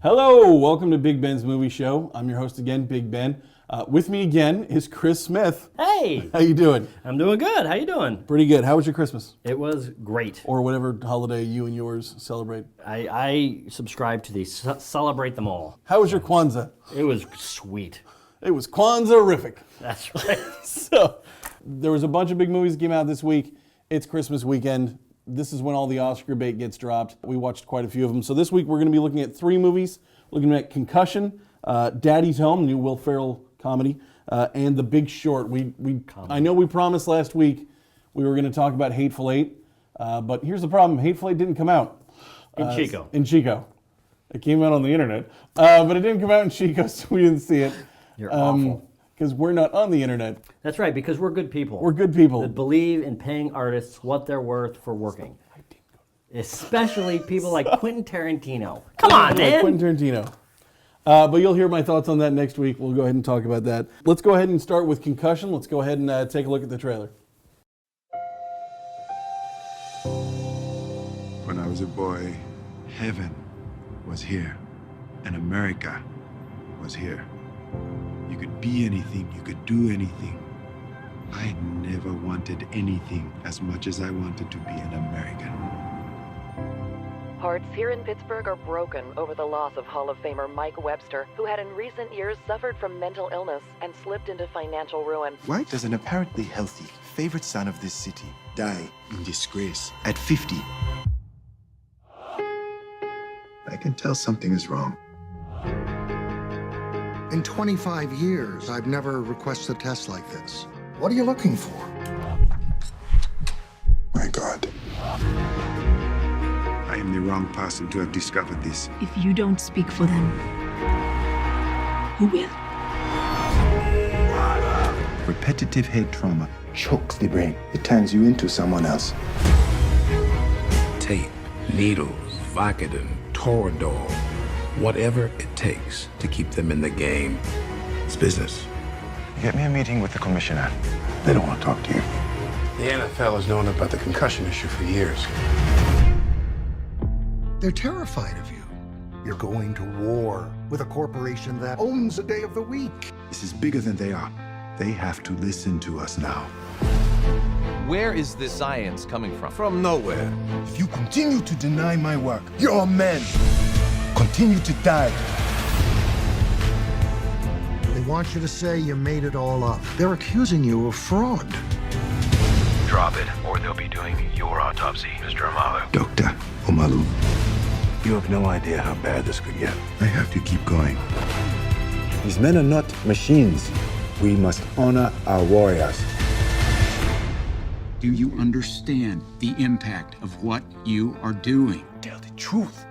Hello, welcome to Big Ben's Movie Show. I'm your host again, Big Ben. With me again is Chris Smith. Hey! How you doing? I'm doing good. How you doing? Pretty good. How was your Christmas? It was great. Or whatever holiday you and yours celebrate. I subscribe to the celebrate them all. How was your Kwanzaa? It was sweet. It was Kwanzaa-rific. That's right. So, there was a bunch of big movies that came out this week. It's Christmas weekend. This is when all the Oscar bait gets dropped. We watched quite a few of them. So this week we're going to be looking at 3 movies. Looking at Concussion, Daddy's Home, new Will Ferrell comedy, and The Big Short. I know we promised last week we were going to talk about Hateful Eight, but here's the problem. Hateful Eight didn't come out. In Chico. It came out on the internet, but it didn't come out in Chico, so we didn't see it. You're awful. Because we're not on the internet. That's right, because we're good people. We're good people. That believe in paying artists what they're worth for working. Especially people like Quentin Tarantino. Come on, man! Quentin Tarantino. But you'll hear my thoughts on that next week. We'll go ahead and talk about that. Let's go ahead and start with Concussion. Let's go ahead and take a look at the trailer. When I was a boy, heaven was here, and America was here. You could be anything, you could do anything. I never wanted anything as much as I wanted to be an American. Hearts here in Pittsburgh are broken over the loss of Hall of Famer Mike Webster, who had in recent years suffered from mental illness and slipped into financial ruin. Why does an apparently healthy, favorite son of this city die in disgrace at 50? I can tell something is wrong. In 25 years, I've never requested a test like this. What are you looking for? My God. I am the wrong person to have discovered this. If you don't speak for them, who will? Repetitive head trauma chokes the brain. It turns you into someone else. Tape, needles, Vicodin, Toradol, whatever it takes to keep them in the game. It's business. Get me a meeting with the commissioner. They don't want to talk to you. The NFL has known about the concussion issue for years. They're terrified of you. You're going to war with a corporation that owns a day of the week. This is bigger than they are. They have to listen to us now. Where is this science coming from? From nowhere. If you continue to deny my work, your men continue to die. They want you to say you made it all up. They're accusing you of fraud. Drop it, or they'll be doing your autopsy, Mr. Amalu. Dr. Omalu. You have no idea how bad this could get. I have to keep going. These men are not machines. We must honor our warriors. Do you understand the impact of what you are doing? Tell the truth.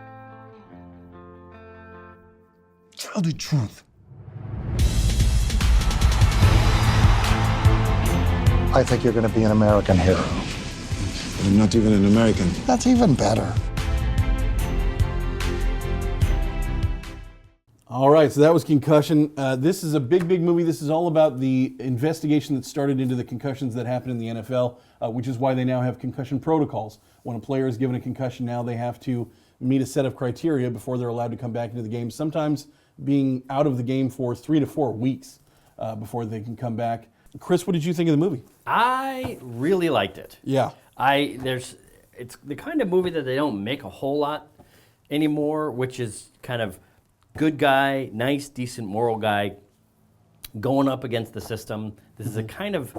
Tell the truth. I think you're going to be an American hero. But I'm not even an American. That's even better. All right, so that was Concussion. This is a big movie. This is all about the investigation that started into the concussions that happened in the NFL, which is why they now have concussion protocols. When a player is given a concussion now, they have to meet a set of criteria before they're allowed to come back into the game, sometimes being out of the game for 3 to 4 weeks before they can come back. Chris, what did you think of the movie? I really liked it. Yeah. It's the kind of movie that they don't make a whole lot anymore, which is kind of good guy, nice, decent, moral guy going up against the system. This is a kind of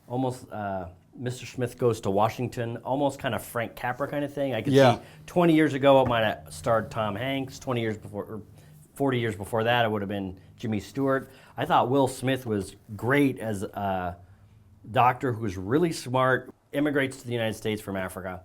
almost Mr. Smith Goes to Washington, almost kind of Frank Capra kind of thing. I could see 20 years ago it might have starred Tom Hanks. 20 years before, or 40 years before that, it would have been Jimmy Stewart. I thought Will Smith was great as a doctor who was really smart. immigrates to the United States from Africa,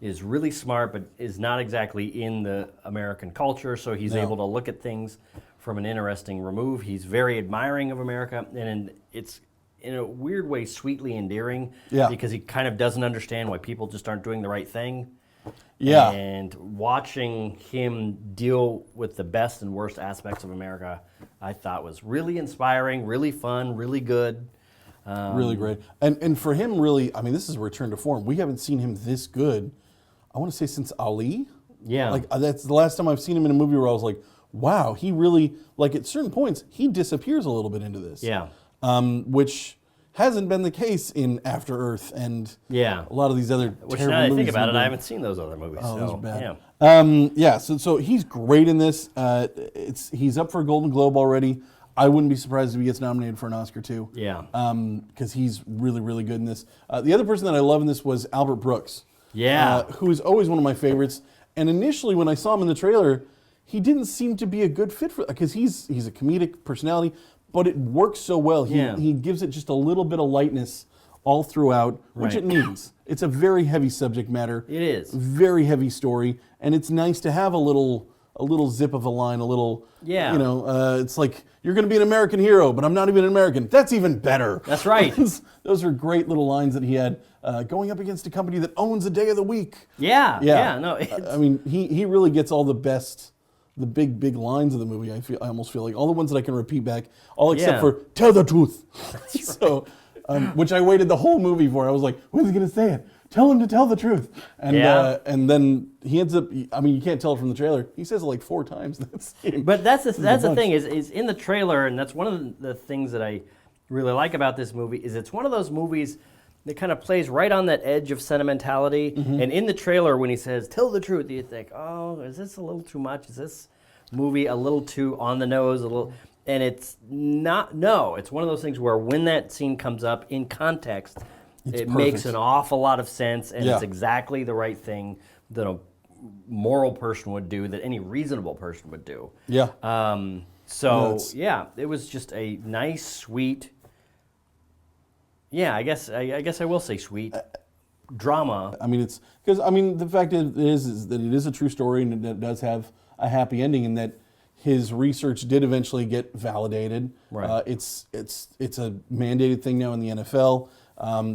is really smart, but is not exactly in the American culture, so he's able to look at things from an interesting remove. He's very admiring of America, and it's in a weird way sweetly endearing, because he kind of doesn't understand why people just aren't doing the right thing. Yeah. And watching him deal with the best and worst aspects of America, I thought was really inspiring, really fun, really good. Really great. And for him, really, I mean, this is a return to form. We haven't seen him this good, I want to say, since Ali. Yeah. Like, that's the last time I've seen him in a movie where I was like, wow, he really, like, at certain points, he disappears a little bit into this. Yeah. Which hasn't been the case in After Earth and a lot of these other Which, terrible now that I movies. think about it, I haven't seen those other movies. Oh, so, those are bad. So he's great in this. He's up for a Golden Globe already. I wouldn't be surprised if he gets nominated for an Oscar too. Yeah. Because he's really, really good in this. The other person that I love in this was Albert Brooks. Yeah. Who is always one of my favorites. And initially, when I saw him in the trailer, he didn't seem to be a good fit for, because he's a comedic personality, but it works so well. He gives it just a little bit of lightness all throughout, which it needs. It's a very heavy subject matter. It is. Very heavy story, and it's nice to have a little zip of a line, a little, it's like, you're going to be an American hero, but I'm not even an American. That's even better. That's right. Those are great little lines that he had going up against a company that owns a day of the week. Yeah. No, I mean, he really gets all the best, the big lines of the movie. I almost feel like all the ones that I can repeat back, all except for "Tell the truth." That's right. So, which I waited the whole movie for. I was like, "When's he gonna say it? Tell him to tell the truth." And and then he ends up. I mean, you can't tell it from the trailer. He says it like 4 times. But that's the thing is in the trailer, and that's one of the things that I really like about this movie is it's one of those movies that kind of plays right on that edge of sentimentality. And in the trailer, when he says "tell the truth," you think, "Oh, is this a little too much? Is this movie a little too on the nose? A little?" And it's not. No, it's one of those things where when that scene comes up in context, it makes an awful lot of sense, and it's exactly the right thing that a moral person would do, that any reasonable person would do. Yeah. It was just a nice, sweet. Yeah, I guess I will say sweet drama. I mean, it's because the fact is that it is a true story, and it does have a happy ending, and that his research did eventually get validated. Right. It's a mandated thing now in the NFL.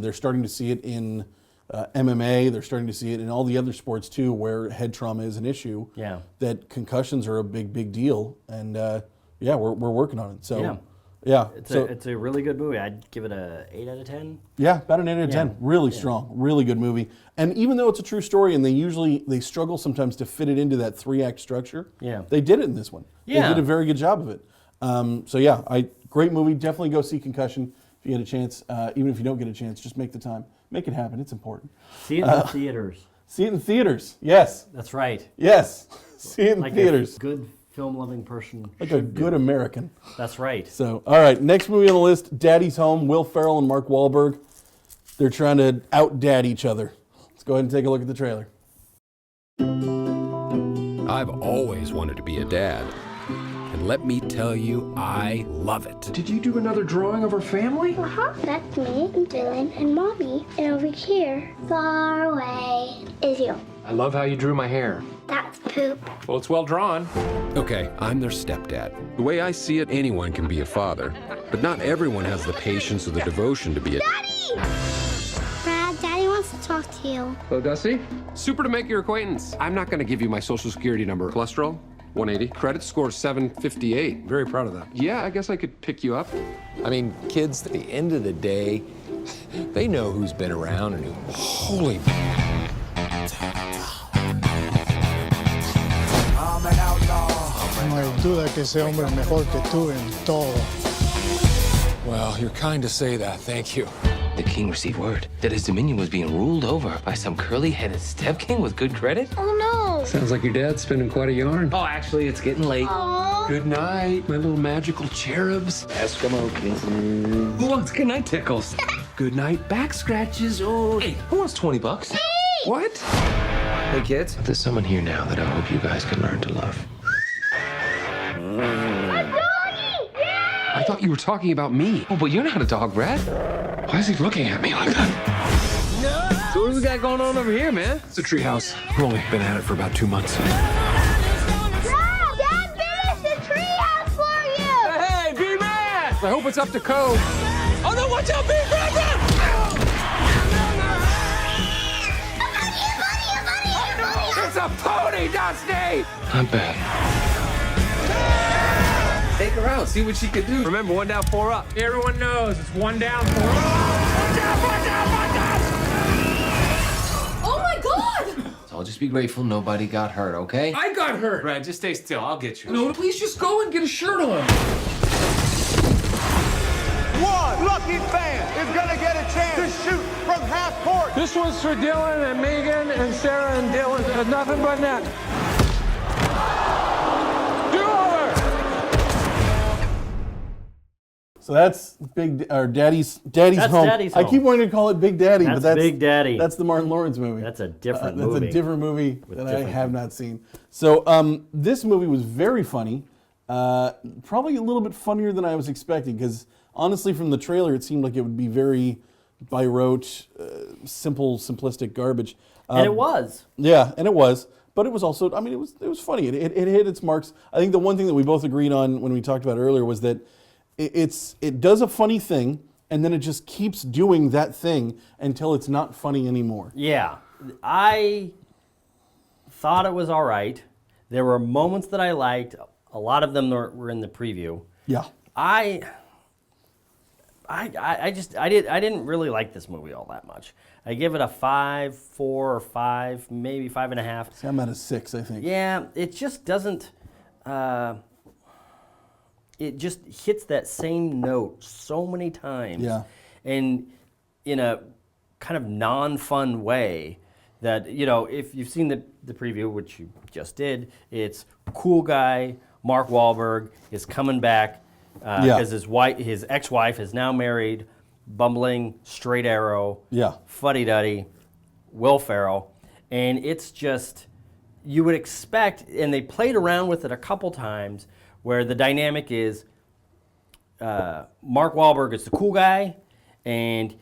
They're starting to see it in MMA. They're starting to see it in all the other sports too, where head trauma is an issue. Yeah. That concussions are a big deal, and we're working on it. So. It's a really good movie. I'd give it a 8 out of 10. Yeah, about an 8 out of 10. Really strong, really good movie. And even though it's a true story, and they struggle sometimes to fit it into that 3-act structure. Yeah. They did it in this one. Yeah. They did a very good job of it. Great movie. Definitely go see Concussion if you get a chance. Even if you don't get a chance, just make the time. Make it happen. It's important. See it in the theaters. See it in theaters. Yes. That's right. Yes. See it in theaters. A good film-loving person. Like a good American. That's right. So, all right, next movie on the list, Daddy's Home, Will Ferrell and Mark Wahlberg. They're trying to out-dad each other. Let's go ahead and take a look at the trailer. I've always wanted to be a dad. And let me tell you, I love it. Did you do another drawing of our family? Uh-huh. That's me, and Dylan, and Mommy. And over here, far away, is you. I love how you drew my hair. That's poop. Well, it's well drawn. Okay, I'm their stepdad. The way I see it, anyone can be a father. But not everyone has the patience or the devotion to be a... Daddy! Brad, Daddy wants to talk to you. Hello, Dusty. Super to make your acquaintance. I'm not going to give you my social security number. Cholesterol? 180. Credit score 758. Very proud of that. Yeah, I guess I could pick you up. I mean, kids, at the end of the day, they know who's been around and who... Holy... No hay duda que ese hombre es mejor que tú en todo. Well, you're kind to say that. Thank you. The king received word that his dominion was being ruled over by some curly-headed step-king with good credit. Oh, no. Sounds like your dad's spinning quite a yarn. Oh, actually, it's getting late. Aww. Good night, my little magical cherubs. Eskimo kisses. Who wants good night tickles? Good night back scratches. Oh, hey, who wants $20? Hey! What? Hey, kids. There's someone here now that I hope you guys can learn to love. I thought you were talking about me. Oh, but you're not a dog, Brad. Why is he looking at me like that? we got going on over here, man? It's a treehouse. We've only been at it for about 2 months. Dad finished the treehouse for you! Hey, B-Man! I hope it's up to code. Oh, no, watch out, B-Brother! It's a pony, Dusty! Not bad. Take her out, see what she can do. Remember, 1 down, 4 up. Everyone knows it's 1 down, 4 up. 1 down, 1 down, 1 down! Oh my God! So I'll just be grateful nobody got hurt, okay? I got hurt. Brad, just stay still. I'll get you. No, please just go and get a shirt on. One lucky fan is gonna get a chance to shoot from half court. This one's for Dylan and Megan and Sarah and Dylan. Nothing but net. So that's Daddy's That's Home. Daddy's I Home. keep wanting to call it Big Daddy, but that's Big Daddy. That's the Martin Lawrence movie. That's a different That's movie. a different movie With that I different have not seen. So this movie was very funny. Probably a little bit funnier than I was expecting, because honestly, from the trailer, it seemed like it would be very by rote, simplistic garbage. And it was. Yeah, and it was. But it was also, I mean, it was funny. It hit its marks. I think the one thing that we both agreed on when we talked about it earlier was that it does a funny thing, and then it just keeps doing that thing until it's not funny anymore. Yeah, I thought it was all right. There were moments that I liked. A lot of them were in the preview. Yeah. I didn't really like this movie all that much. I give it a 5, 4, or 5, maybe 5.5. See, I'm at a 6, I think. Yeah, it just doesn't. It just hits that same note so many times. Yeah. And in a kind of non-fun way that, you know, if you've seen the preview, which you just did, it's cool guy, Mark Wahlberg, is coming back because his ex-wife is now married, bumbling, straight arrow, fuddy-duddy, Will Ferrell. And it's just, you would expect, and they played around with it a couple times, where the dynamic is Mark Wahlberg is the cool guy, and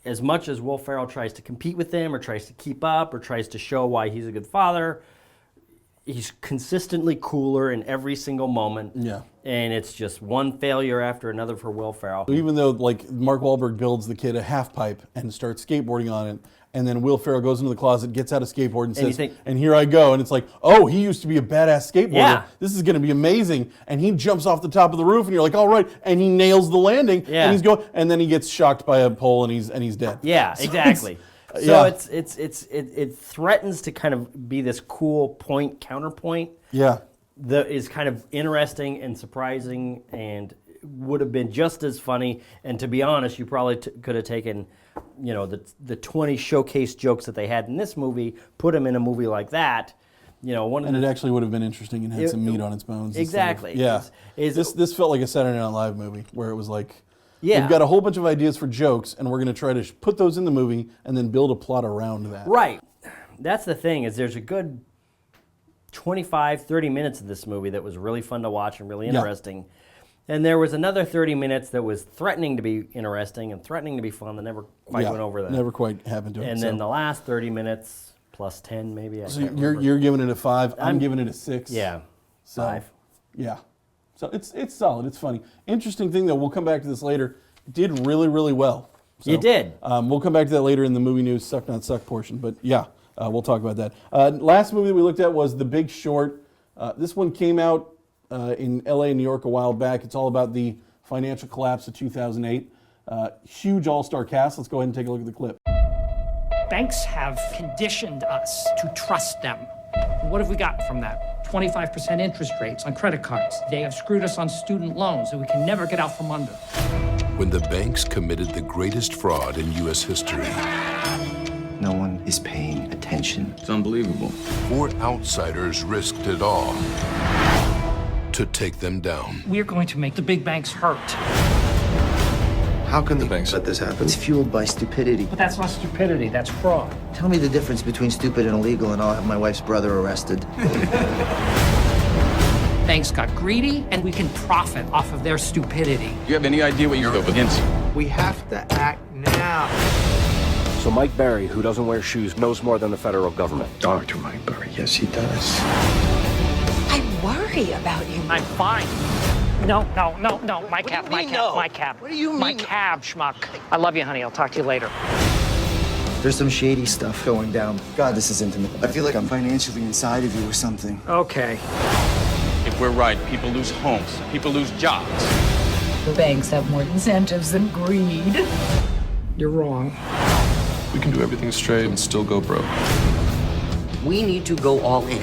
as much as Will Ferrell tries to compete with him or tries to keep up or tries to show why he's a good father, he's consistently cooler in every single moment. Yeah. And it's just one failure after another for Will Ferrell. Even though, like, Mark Wahlberg builds the kid a half pipe and starts skateboarding on it, and then Will Ferrell goes into the closet, gets out a skateboard, and says, and here I go. And it's like, oh, he used to be a badass skateboarder. Yeah. This is going to be amazing. And he jumps off the top of the roof, and you're like, all right. And he nails the landing. Yeah. And he's going, and then he gets shocked by a pole, and he's dead. Yeah, So exactly. It threatens to kind of be this cool point counterpoint. Yeah. That is kind of interesting and surprising and would have been just as funny. And to be honest, you probably could have taken, you know, the 20 showcase jokes that they had in this movie, put them in a movie like that. You know, it actually would have been interesting and had some meat on its bones. Exactly. This felt like a Saturday Night Live movie where it was like, yeah, we've got a whole bunch of ideas for jokes, and we're going to try to put those in the movie and then build a plot around that. Right. That's the thing, is there's a good 25, 30 minutes of this movie that was really fun to watch and really interesting. And there was another 30 minutes that was threatening to be interesting and threatening to be fun that never quite went over that. Never quite happened to it. And then the last 30 minutes plus 10 maybe. So you're giving it a 5. I'm giving it a 6. Yeah, 5. Yeah. So it's solid. It's funny. Interesting thing, though, we'll come back to this later. It did really, really well. So, it did. We'll come back to that later in the movie news suck not suck portion. But yeah, we'll talk about that. Last movie that we looked at was The Big Short. This one came out in LA and New York a while back. It's all about the financial collapse of 2008. Huge all-star cast. Let's go ahead and take a look at the clip. Banks have conditioned us to trust them. What have we gotten from that? 25% interest rates on credit cards. They have screwed us on student loans that we can never get out from under. When the banks committed the greatest fraud in U.S. history, no one is paying attention. it's unbelievable. 4 outsiders risked it all to take them down. We're going to make the big banks hurt. How can the banks let this happen? It's fueled by stupidity. But that's not stupidity, that's fraud. Tell me the difference between stupid and illegal, and I'll have my wife's brother arrested. Banks got greedy, and we can profit off of their stupidity. Do you have any idea what you're up against? We have to act now. So Mike Berry, who doesn't wear shoes, knows more than the federal government. Dr. Mike Berry, yes, he does. I worry about you. I'm fine. No, my cab, my cab. What do you mean? My cab, schmuck. I love you, honey. I'll talk to you later. There's some shady stuff going down. God, this is intimate. I feel like I'm financially inside of you or something. Okay. If we're right, people lose homes, people lose jobs. The banks have more incentives than greed. You're wrong. We can do everything straight and still go broke. We need to go all in.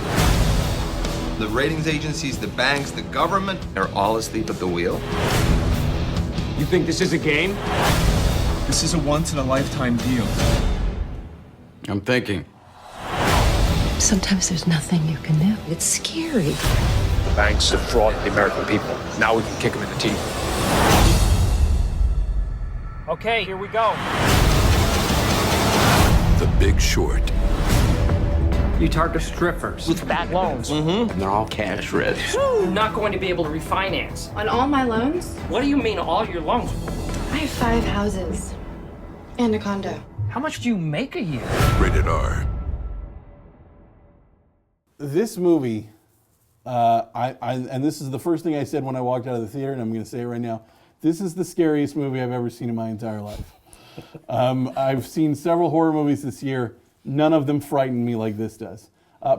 The ratings agencies, the banks, the government, they're all asleep at the wheel. You think this is a game? This is a once-in-a-lifetime deal. I'm thinking. Sometimes there's nothing you can do. It's scary. The banks have frauded the American people. Now we can kick them in the teeth. Okay, here we go. The Big Short. You target strippers with bad loans. And they're all cash rich. You're not going to be able to refinance. On all my loans? What do you mean, all your loans? I have 5 houses and a condo. How much do you make a year? Rated R. This movie, and this is the first thing I said when I walked out of the theater, and I'm going to say it right now. This is the scariest movie I've ever seen in my entire life. I've seen several horror movies this year. None of them frighten me like this does.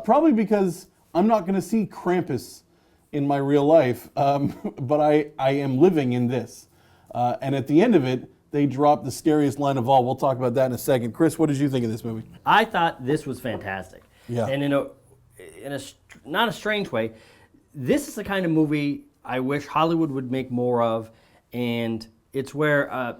Probably because I'm not going to see Krampus in my real life, but I am living in this. And at the end of it, they drop the scariest line of all. We'll talk about that in a second. Chris, what did you think of this movie? I thought this was fantastic. Yeah. And in a not a strange way, this is the kind of movie I wish Hollywood would make more of, and it's where a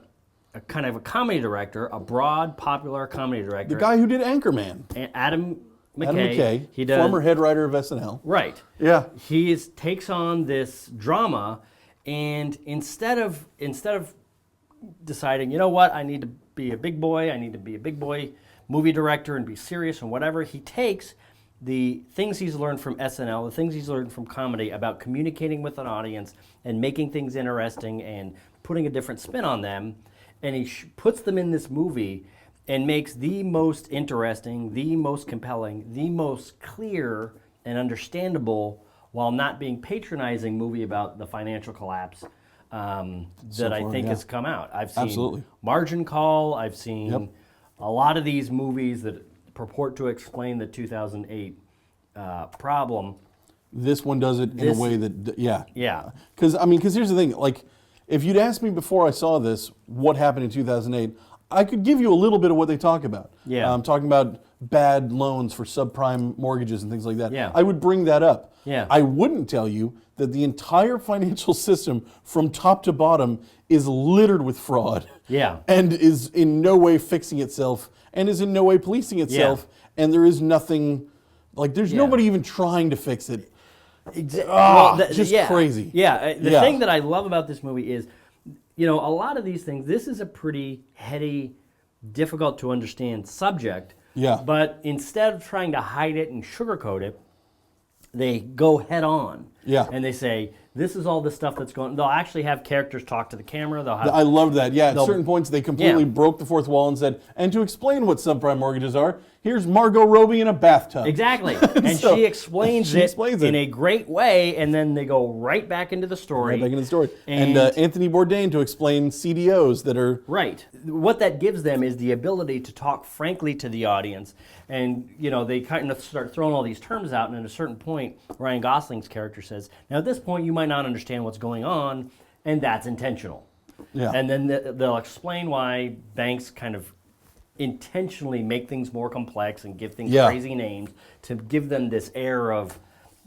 kind of a comedy director, a broad, popular comedy director. The guy who did Anchorman. Adam McKay. Adam McKay, He does, former head writer of SNL. Right. Yeah. He takes on this drama, and instead of deciding, you know what, I need to be a big boy, movie director and be serious and whatever, he takes the things he's learned from SNL, the things he's learned from comedy about communicating with an audience and making things interesting and putting a different spin on them, and he puts them in this movie and makes the most interesting, the most compelling, the most clear and understandable, while not being patronizing movie about the financial collapse that I think has come out. I've seen Margin Call, I've seen a lot of these movies that purport to explain the 2008 problem. This one does it in a way that, Yeah. Because here's the thing, like, if you'd asked me before I saw this, what happened in 2008, I could give you a little bit of what they talk about. Yeah. I'm talking about bad loans for subprime mortgages and things like that. Yeah. I would bring that up. Yeah. I wouldn't tell you that the entire financial system from top to bottom is littered with fraud. Yeah. And is in no way fixing itself and is in no way policing itself. And there is nothing, like, there's nobody even trying to fix it. Just crazy. Yeah. The thing that I love about this movie is, a lot of these things, this is a pretty heady, difficult to understand subject. Yeah. But instead of trying to hide it and sugarcoat it, they go head on. Yeah. And they say, this is all the stuff that's going on. They'll actually have characters talk to the camera. I love that. Yeah, at certain points they completely broke the fourth wall and said, and to explain what subprime mortgages are, here's Margot Robbie in a bathtub. Exactly. And So, she explains it in a great way, and then they go right back into the story. Right back into the story. And Anthony Bourdain to explain CDOs that are... Right. What that gives them is the ability to talk frankly to the audience. And, they kind of start throwing all these terms out, and at a certain point, Ryan Gosling's character says, now at this point you might not understand what's going on, and that's intentional. Yeah. And then they'll explain why banks kind of intentionally make things more complex and give things crazy names to give them this air of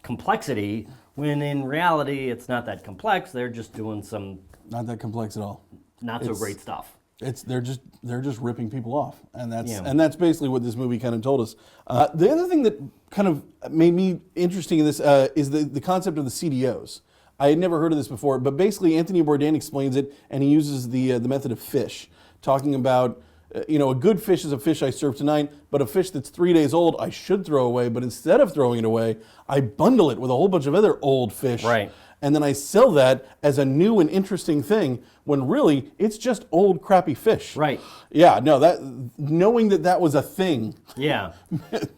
complexity, when in reality it's not that complex. They're just doing some... Not that complex at all. Not so great stuff. They're just ripping people off, and that's basically what this movie kind of told us. The other thing that kind of made me interesting in this is the concept of the CDOs. I had never heard of this before, but basically Anthony Bourdain explains it, and he uses the method of fish, talking about a good fish is a fish I serve tonight, but a fish that's 3 days old I should throw away, but instead of throwing it away, I bundle it with a whole bunch of other old fish. Right. and then I sell that as a new and interesting thing when really it's just old crappy fish. Right. Yeah, no, that knowing that was a thing Yeah.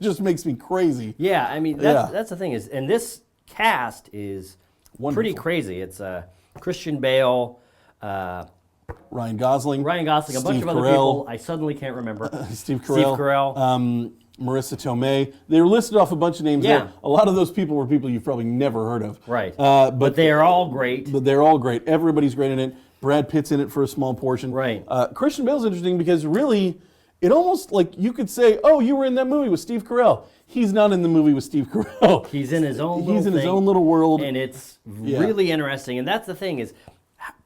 just makes me crazy. Yeah, I mean, that's the thing is, and this cast is pretty crazy. It's Christian Bale, Ryan Gosling, a bunch Steve of other Carell. people I suddenly can't remember. Steve Carell. Marissa Tomei. They were listed off a bunch of names Yeah. there. A lot of those people were people you've probably never heard of. Right. But they are all great. But they're all great. Everybody's great in it. Brad Pitt's in it for a small portion. Right. Christian Bale's interesting because really, it almost like you could say, oh, you were in that movie with Steve Carell. He's not in the movie with Steve Carell. He's in his own He's in his own little world. And it's really interesting. And that's the thing is,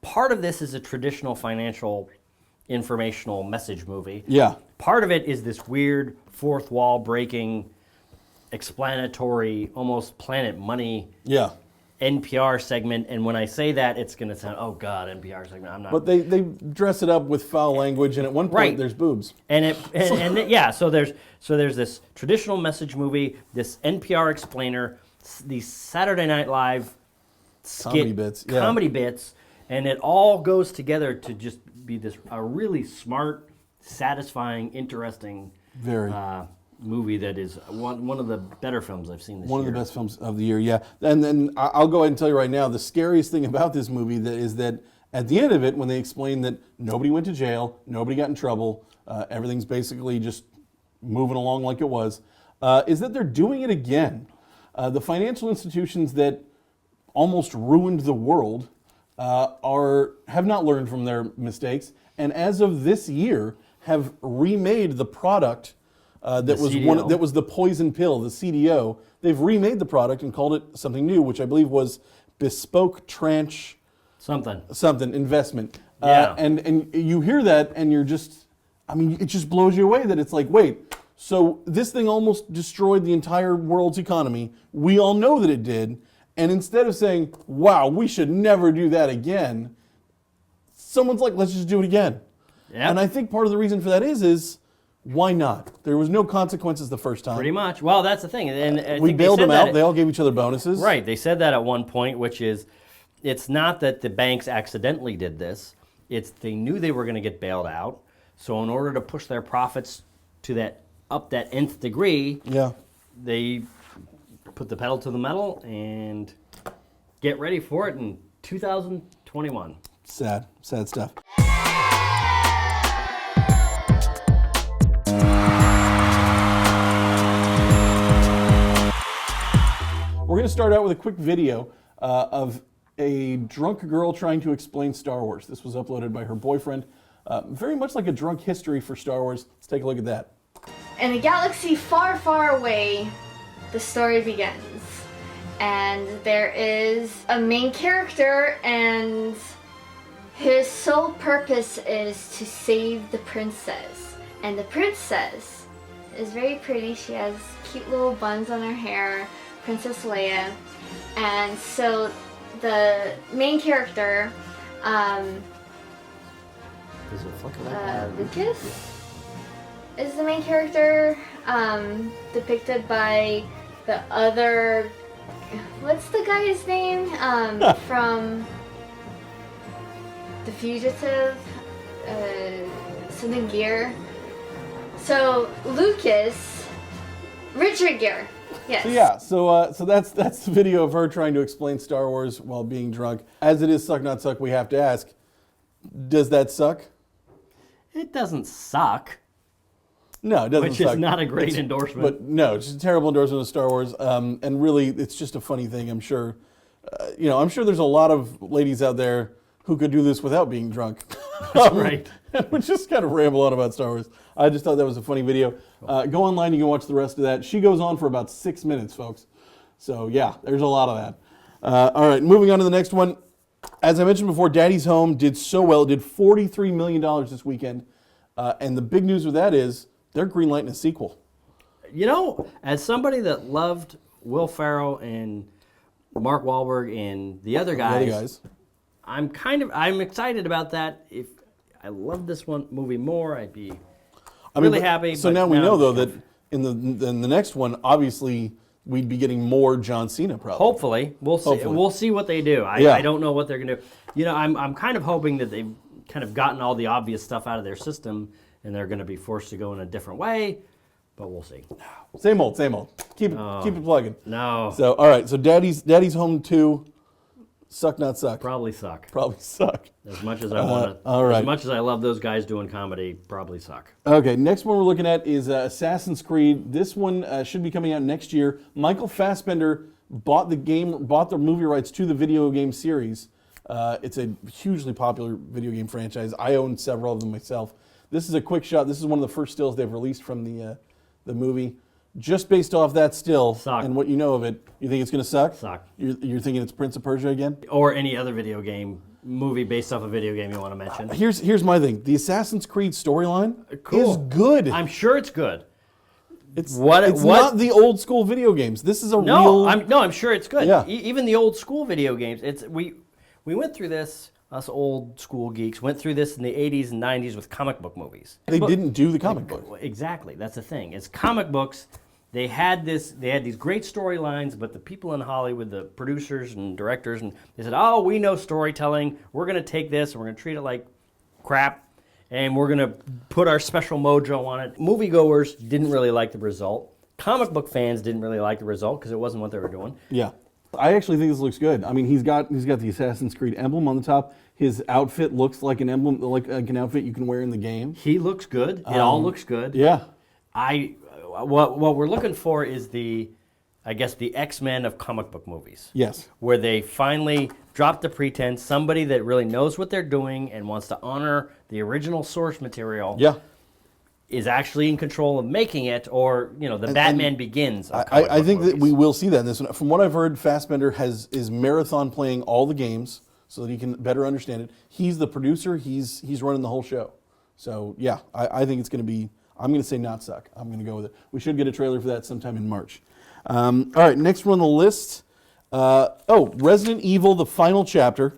part of this is a traditional financial informational message movie. Yeah. Part of it is this weird fourth wall breaking, explanatory, almost Planet Money NPR segment. And when I say that, it's going to sound, oh God, NPR segment. I'm not. But they dress it up with foul language, and at one point there's boobs. And so there's this traditional message movie, this NPR explainer, these Saturday Night Live Comedy bits. Yeah. comedy bits, and it all goes together to just be a really smart, satisfying, interesting movie that is one of the better films I've seen this year. One of the best films of the year, yeah. And then I'll go ahead and tell you right now, the scariest thing about this movie is that at the end of it, when they explain that nobody went to jail, nobody got in trouble, everything's basically just moving along like it was, is that they're doing it again. The financial institutions that almost ruined the world have not learned from their mistakes, and as of this year have remade the product that was the poison pill, the CDO. They've remade the product and called it something new, which I believe was bespoke tranche something investment. Yeah. And you hear that and you're just, I mean, it just blows you away that it's like, wait, so this thing almost destroyed the entire world's economy. We all know that it did. And instead of saying, wow, we should never do that again, someone's like, let's just do it again. Yep. And I think part of the reason for that is why not? There was no consequences the first time. Pretty much. Well, that's the thing. And I we think bailed they said them out. They all gave each other bonuses. Right. They said that at one point, which is, it's not that the banks accidentally did this. It's they knew they were going to get bailed out. So in order to push their profits to that nth degree, they put the pedal to the metal and get ready for it in 2021. Sad stuff. We're going to start out with a quick video of a drunk girl trying to explain Star Wars. This was uploaded by her boyfriend. Very much like a drunk history for Star Wars. Let's take a look at that. In a galaxy far, far away, the story begins. And there is a main character, and his sole purpose is to save the princess. And the princess is very pretty. She has cute little buns on her hair, Princess Leia. And so the main character, Lucas is the main character, depicted by the other, what's the guy's name, from The Fugitive, something Gere. So Lucas, Richard Gere, yes. So that's the video of her trying to explain Star Wars while being drunk. As it is Suck Not Suck, we have to ask, does that suck? It doesn't suck. No, it doesn't Which suck. is not a great endorsement. But no, it's just a terrible endorsement of Star Wars. And really, it's just a funny thing, I'm sure. I'm sure there's a lot of ladies out there who could do this without being drunk. That's right. We just kind of ramble on about Star Wars. I just thought that was a funny video. Go online, you can watch the rest of that. She goes on for about 6 minutes, folks. So yeah, there's a lot of that. All right, moving on to the next one. As I mentioned before, Daddy's Home did so well. It did $43 million this weekend. And the big news with that is they're greenlighting a sequel. You know, as somebody that loved Will Ferrell and Mark Wahlberg and the other guys, I'm excited about that. If I loved this movie more, I'd be really happy. So now we know though that in the next one, obviously we'd be getting more John Cena probably. Hopefully. We'll see. Hopefully. We'll see what they do. I don't know what they're going to do. You know, I'm kind of hoping that they've kind of gotten all the obvious stuff out of their system and they're going to be forced to go in a different way, but we'll see. Same old, same old. Keep it plugging. No. So, all right. So Daddy's Home 2, suck not suck. Probably suck. Probably suck. As much as I want to. All right. As much as I love those guys doing comedy, probably suck. Okay, next one we're looking at is Assassin's Creed. This one should be coming out next year. Michael Fassbender bought the movie rights to the video game series. It's a hugely popular video game franchise. I own several of them myself. This is a quick shot. This is one of the first stills they've released from the movie. Just based off that still and what you know of it, you think it's going to suck? Suck. You're thinking it's Prince of Persia again? Or any other video game movie based off a video game you want to mention. Here's my thing. The Assassin's Creed storyline is good. I'm sure it's good. It's not the old school video games. This is a real. I'm sure it's good. Yeah. Even the old school video games. We went through this. Us old school geeks went through this in the 80s and 90s with comic book movies. They didn't do the comic book. Exactly. That's the thing. It's comic books. They had these great storylines, but the people in Hollywood, the producers and directors, and they said, "Oh, we know storytelling. We're going to take this and we're going to treat it like crap, and we're going to put our special mojo on it." Moviegoers didn't really like the result. Comic book fans didn't really like the result because it wasn't what they were doing. Yeah, I actually think this looks good. I mean, he's got the Assassin's Creed emblem on the top. His outfit looks like an emblem, like an outfit you can wear in the game. He looks good. It all looks good. Yeah. What we're looking for is the X-Men of comic book movies. Yes. Where they finally drop the pretense, somebody that really knows what they're doing and wants to honor the original source material. Yeah. Is actually in control of making it, or Batman Begins. I think that we will see that in this one. From what I've heard, Fassbender is marathon playing all the games so that he can better understand it. He's the producer. He's running the whole show. So yeah, I think it's going to be. I'm going to say not suck. I'm going to go with it. We should get a trailer for that sometime in March. All right, next one on the list. Resident Evil: The Final Chapter,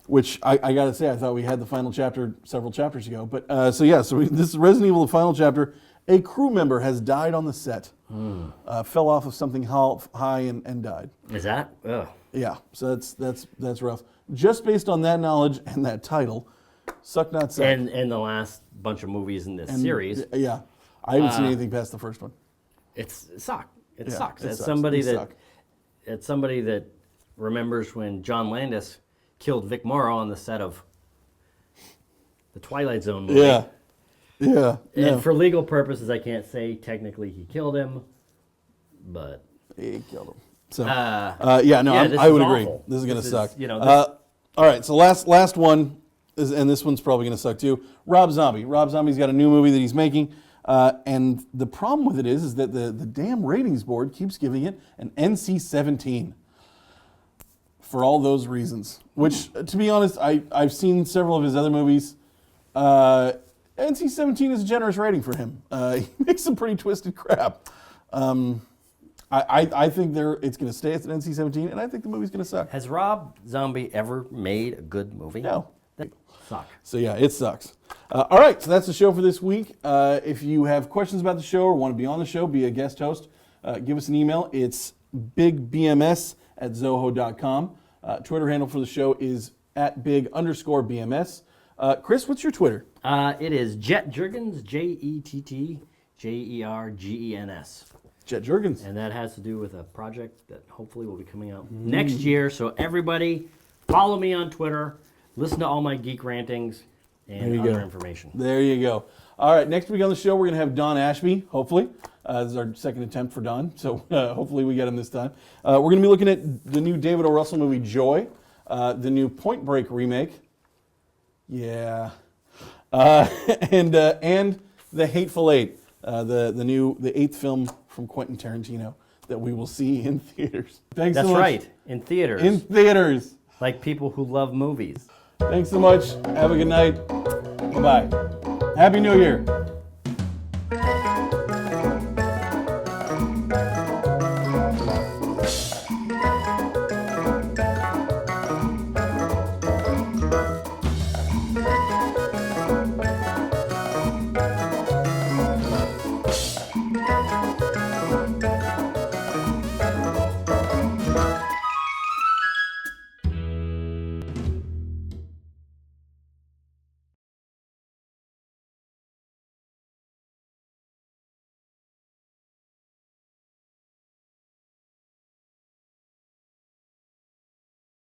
which I got to say, I thought we had the final chapter several chapters ago. But this is Resident Evil: The Final Chapter. A crew member has died on the set. Fell off of something high and died. Is that? Ugh. Yeah, so that's rough. Just based on that knowledge and that title, suck not suck. And the last bunch of movies in this series. Yeah, I haven't seen anything past the first one. It sucks. It sucks. It's somebody that remembers when John Landis killed Vic Morrow on the set of the Twilight Zone movie. Yeah. Yeah. And for legal purposes, I can't say technically he killed him, but he killed him. So I would agree. This is going to suck. All right, so last one, and this one's probably going to suck too. Rob Zombie. Rob Zombie's got a new movie that he's making, and the problem with it is that the damn ratings board keeps giving it an NC-17 for all those reasons. Which, to be honest, I've seen several of his other movies. NC-17 is a generous rating for him. He makes some pretty twisted crap. I think it's going to stay at an NC-17, and I think the movie's going to suck. Has Rob Zombie ever made a good movie? No. That sucks. So yeah, it sucks. All right, so that's the show for this week. If you have questions about the show or want to be on the show, be a guest host, give us an email. It's bigbms@zoho.com. Twitter handle for the show is @big_BMS. Chris, what's your Twitter? It is Jet Jurgens, JETTJERGENS. Jet Jurgens. And that has to do with a project that hopefully will be coming out next year. So everybody, follow me on Twitter, listen to all my geek rantings, and other information. There you go. All right, next week on the show, we're going to have Don Ashby, hopefully. This is our second attempt for Don, so hopefully we get him this time. We're going to be looking at the new David O. Russell movie, Joy, the new Point Break remake. Yeah. And The Hateful Eight, the eighth film from Quentin Tarantino that we will see in theaters. Thanks so much. That's right, in theaters. In theaters. Like people who love movies. Thanks so much. Have a good night. Bye-bye. Happy New Year.